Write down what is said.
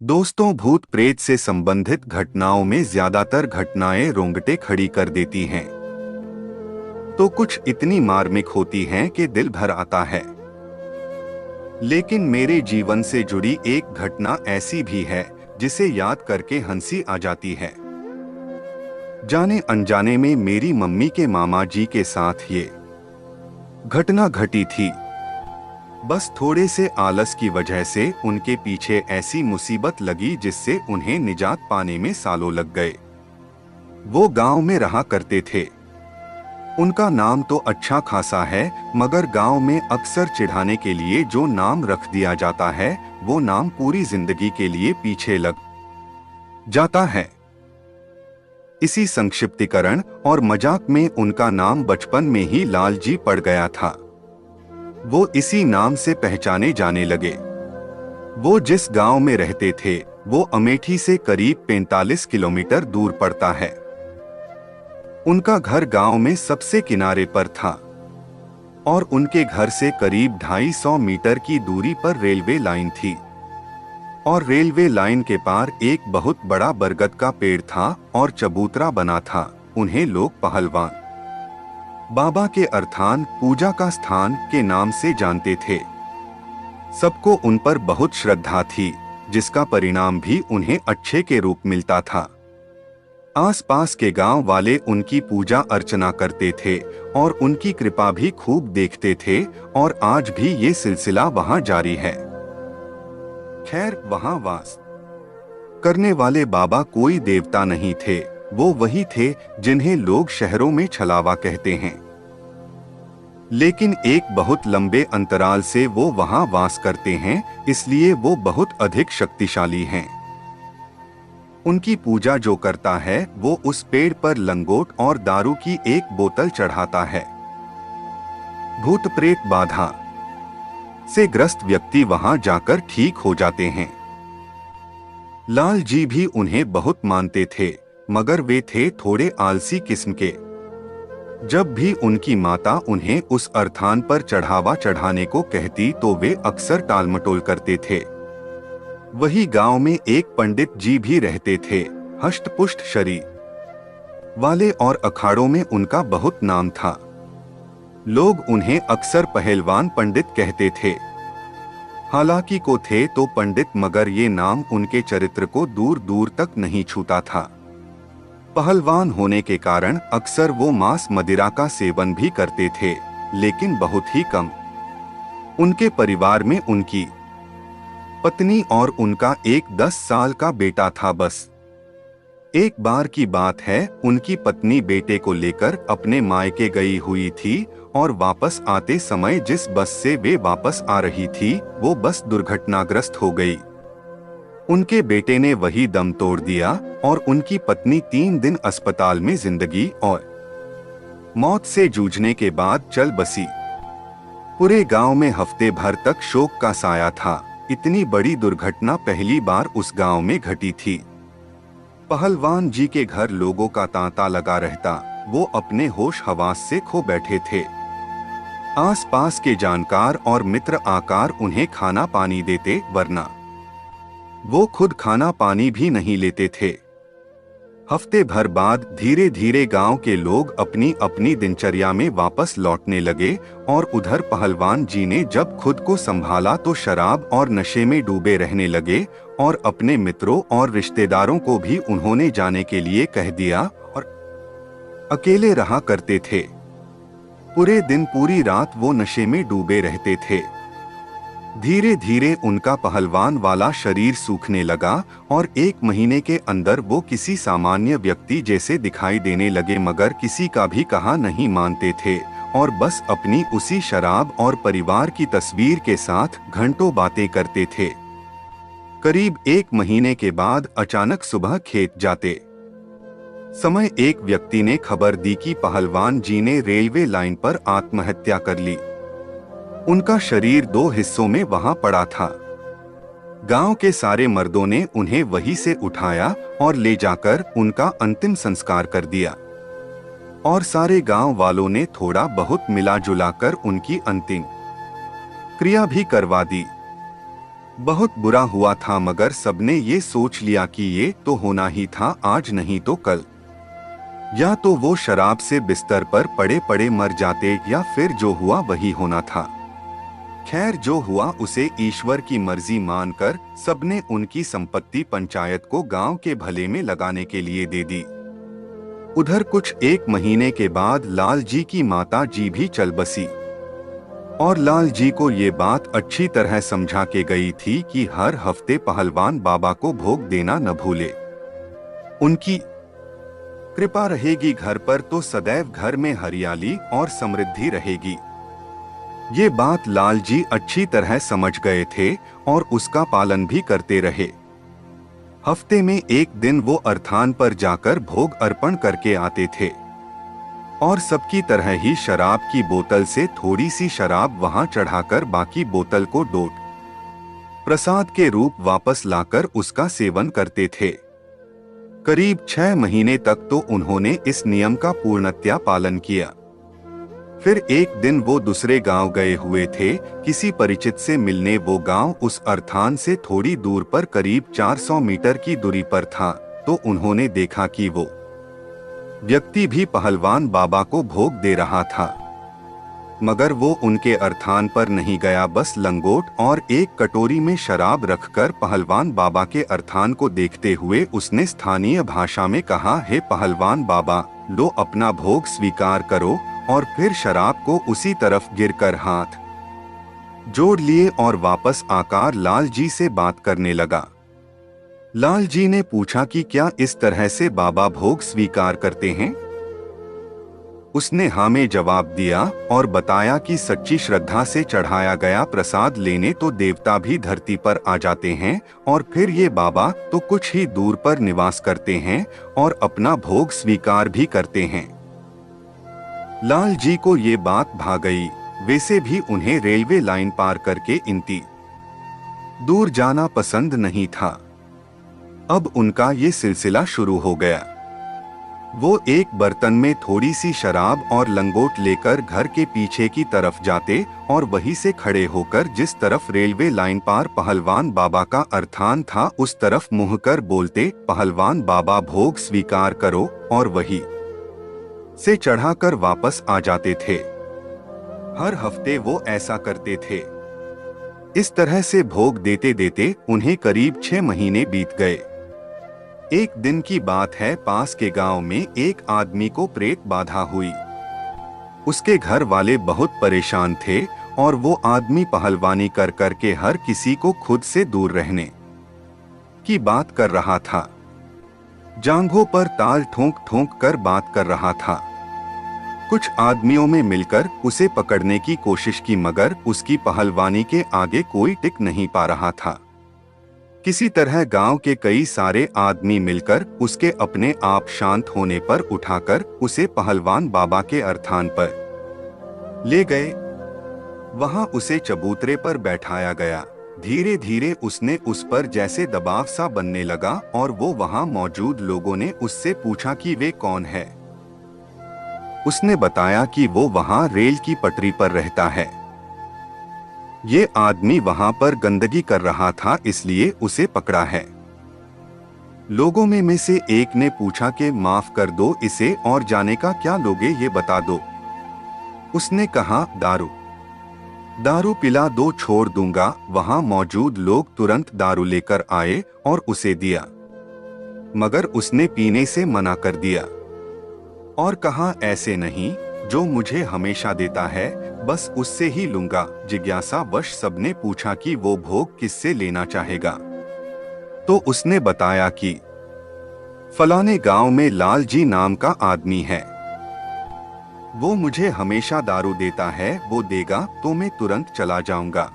दोस्तों, भूत प्रेत से संबंधित घटनाओं में ज्यादातर घटनाएं रोंगटे खड़ी कर देती हैं। तो कुछ इतनी मार्मिक होती हैं कि दिल भर आता है। लेकिन मेरे जीवन से जुड़ी एक घटना ऐसी भी है जिसे याद करके हंसी आ जाती है। जाने अनजाने में मेरी मम्मी के मामा जी के साथ ये घटना घटी थी। बस थोड़े से आलस की वजह से उनके पीछे ऐसी मुसीबत लगी जिससे उन्हें निजात पाने में सालों लग गए। वो गांव में रहा करते थे। उनका नाम तो अच्छा खासा है, मगर गांव में अक्सर चिढ़ाने के लिए जो नाम रख दिया जाता है वो नाम पूरी जिंदगी के लिए पीछे लग जाता है। इसी संक्षिप्तीकरण और मजाक में उनका नाम बचपन में ही लालजी पड़ गया था। वो इसी नाम से पहचाने जाने लगे। वो जिस गांव में रहते थे वो अमेठी से करीब 45 किलोमीटर दूर पड़ता है। उनका घर गांव में सबसे किनारे पर था और उनके घर से करीब 250 मीटर की दूरी पर रेलवे लाइन थी और रेलवे लाइन के पार एक बहुत बड़ा बरगद का पेड़ था और चबूतरा बना था। उन्हें लोग पहलवान बाबा के अर्थान पूजा का स्थान के नाम से जानते थे। सबको उन पर बहुत श्रद्धा थी, जिसका परिणाम भी उन्हें अच्छे के रूप मिलता था। आसपास के गांव वाले उनकी पूजा अर्चना करते थे और उनकी कृपा भी खूब देखते थे और आज भी ये सिलसिला वहां जारी है। खैर, वहां वास करने वाले बाबा कोई देवता नहीं थे, वो वही थे जिन्हें लोग शहरों में छलावा कहते हैं। लेकिन एक बहुत लंबे अंतराल से वो वहां वास करते हैं, इसलिए वो बहुत अधिक शक्तिशाली हैं। उनकी पूजा जो करता है वो उस पेड़ पर लंगोट और दारू की एक बोतल चढ़ाता है। भूत प्रेत बाधा से ग्रस्त व्यक्ति वहां जाकर ठीक हो जाते हैं। लाल जी भी उन्हें बहुत मानते थे, मगर वे थे थोड़े आलसी किस्म के। जब भी उनकी माता उन्हें उस अर्थान पर चढ़ावा चढ़ाने को कहती तो वे अक्सर टालमटोल करते थे। वही गांव में एक पंडित जी भी रहते थे, हष्ट-पुष्ट शरीर वाले, और अखाड़ों में उनका बहुत नाम था। लोग उन्हें अक्सर पहलवान पंडित कहते थे। हालांकि को थे तो पंडित, मगर ये नाम उनके चरित्र को दूर दूर तक नहीं छूता था। पहलवान होने के कारण अक्सर वो मांस मदिरा का सेवन भी करते थे, लेकिन बहुत ही कम। उनके परिवार में उनकी पत्नी और उनका एक 10 साल का बेटा था बस। एक बार की बात है, उनकी पत्नी बेटे को लेकर अपने मायके गई हुई थी और वापस आते समय जिस बस से वे वापस आ रही थी वो बस दुर्घटनाग्रस्त हो गई। उनके बेटे ने वही दम तोड़ दिया और उनकी पत्नी 3 दिन अस्पताल में जिंदगी और मौत से जूझने के बाद चल बसी। पूरे गांव में हफ्ते भर तक शोक का साया था। इतनी बड़ी दुर्घटना पहली बार उस गांव में घटी थी। पहलवान जी के घर लोगों का तांता लगा रहता, वो अपने होश हवास से खो बैठे थे। आसपास के जानकार और मित्र आकर उन्हें खाना पानी देते, वरना वो खुद खाना पानी भी नहीं लेते थे। हफ्ते भर बाद धीरे धीरे गांव के लोग अपनी अपनी दिनचर्या में वापस लौटने लगे और उधर पहलवान जी ने जब खुद को संभाला तो शराब और नशे में डूबे रहने लगे और अपने मित्रों और रिश्तेदारों को भी उन्होंने जाने के लिए कह दिया और अकेले रहा करते थे। पूरे दिन पूरी रात वो नशे में डूबे रहते थे। धीरे धीरे उनका पहलवान वाला शरीर सूखने लगा और 1 महीने के अंदर वो किसी सामान्य व्यक्ति जैसे दिखाई देने लगे, मगर किसी का भी कहा नहीं मानते थे और बस अपनी उसी शराब और परिवार की तस्वीर के साथ घंटों बातें करते थे। करीब 1 महीने के बाद अचानक सुबह खेत जाते समय एक व्यक्ति ने खबर दी कि पहलवान जी ने रेलवे लाइन पर आत्महत्या कर ली। उनका शरीर 2 हिस्सों में वहां पड़ा था। गांव के सारे मर्दों ने उन्हें वहीं से उठाया और ले जाकर उनका अंतिम संस्कार कर दिया और सारे गांव वालों ने थोड़ा बहुत मिला जुला कर उनकी अंतिम क्रिया भी करवा दी। बहुत बुरा हुआ था, मगर सबने ये सोच लिया कि ये तो होना ही था, आज नहीं तो कल। या तो वो शराब से बिस्तर पर पड़े पड़े मर जाते, या फिर जो हुआ वही होना था। खैर, जो हुआ उसे ईश्वर की मर्जी मानकर सबने उनकी संपत्ति पंचायत को गांव के भले में लगाने के लिए दे दी। उधर कुछ 1 महीने के बाद लाल जी की माता जी भी चल बसी, और लाल जी को ये बात अच्छी तरह समझा के गई थी कि हर हफ्ते पहलवान बाबा को भोग देना न भूले। उनकी कृपा रहेगी घर पर तो सदैव घर में हरियाली और समृद्धि रहेगी। ये बात लाल जी अच्छी तरह समझ गए थे और उसका पालन भी करते रहे। हफ्ते में 1 दिन वो अर्थान पर जाकर भोग अर्पण करके आते थे, और सबकी तरह ही शराब की बोतल से थोड़ी सी शराब वहां चढ़ाकर बाकी बोतल को डोट प्रसाद के रूप वापस लाकर उसका सेवन करते थे। करीब 6 महीने तक तो उन्होंने इस नियम का पूर्णतया पालन किया। फिर एक दिन वो दूसरे गांव गए हुए थे, किसी परिचित से मिलने। वो गांव उस अर्थान से थोड़ी दूर पर करीब 400 मीटर की दूरी पर था, तो उन्होंने देखा कि वो व्यक्ति भी पहलवान बाबा को भोग दे रहा था, मगर वो उनके अर्थान पर नहीं गया। बस लंगोट और एक कटोरी में शराब रखकर पहलवान बाबा के अर्थान को देखते हुए उसने स्थानीय भाषा में कहा, हे पहलवान बाबा, लो अपना भोग स्वीकार करो। और फिर शराब को उसी तरफ गिरकर हाथ जोड़ लिए और वापस आकर लाल जी से बात करने लगा। लाल जी ने पूछा कि क्या इस तरह से बाबा भोग स्वीकार करते हैं? उसने हाँ में जवाब दिया और बताया कि सच्ची श्रद्धा से चढ़ाया गया प्रसाद लेने तो देवता भी धरती पर आ जाते हैं, और फिर ये बाबा तो कुछ ही दूर पर निवास करते हैं और अपना भोग स्वीकार भी करते हैं। लाल जी को ये बात भा गई। वैसे भी उन्हें रेलवे लाइन पार करके इतनी दूर जाना पसंद नहीं था। अब उनका ये सिलसिला शुरू हो गया। वो एक बर्तन में थोड़ी सी शराब और लंगोट लेकर घर के पीछे की तरफ जाते और वहीं से खड़े होकर जिस तरफ रेलवे लाइन पार पहलवान बाबा का अर्थान था उस तरफ मुंह कर बोलते, पहलवान बाबा भोग स्वीकार करो, और वही से चढ़ाकर वापस आ जाते थे। हर हफ्ते वो ऐसा करते थे। इस तरह से भोग देते देते उन्हें करीब 6 महीने बीत गए। एक दिन की बात है, पास के गांव में एक आदमी को प्रेत बाधा हुई। उसके घर वाले बहुत परेशान थे और वो आदमी पहलवानी कर करके हर किसी को खुद से दूर रहने की बात कर रहा था। जांघों पर ताल ठोंक ठोंक कर बात कर रहा था। कुछ आदमियों में मिलकर उसे पकड़ने की कोशिश की, मगर उसकी पहलवानी के आगे कोई टिक नहीं पा रहा था। किसी तरह गांव के कई सारे आदमी मिलकर उसके अपने आप शांत होने पर उठाकर उसे पहलवान बाबा के अर्थान पर ले गए। वहां उसे चबूतरे पर बैठाया गया। धीरे धीरे उसने उस पर जैसे दबाव सा बनने लगा और वो वहां मौजूद लोगों ने उससे पूछा कि वे कौन है। उसने बताया कि वो वहां रेल की पटरी पर रहता है। ये आदमी वहां पर गंदगी कर रहा था, इसलिए उसे पकड़ा है। लोगों में से एक ने पूछा कि माफ कर दो इसे, और जाने का क्या लोगे ये बता दो। उसने कहा, दारू दारू पिला दो, छोड़ दूंगा। वहां मौजूद लोग तुरंत दारू लेकर आए और उसे दिया, मगर उसने पीने से मना कर दिया और कहा, ऐसे नहीं, जो मुझे हमेशा देता है बस उससे ही लूंगा। जिज्ञासावश सबने पूछा कि वो भोग किससे लेना चाहेगा, तो उसने बताया कि फलाने गांव में लाल जी नाम का आदमी है, वो मुझे हमेशा दारू देता है, वो देगा तो मैं तुरंत चला जाऊंगा।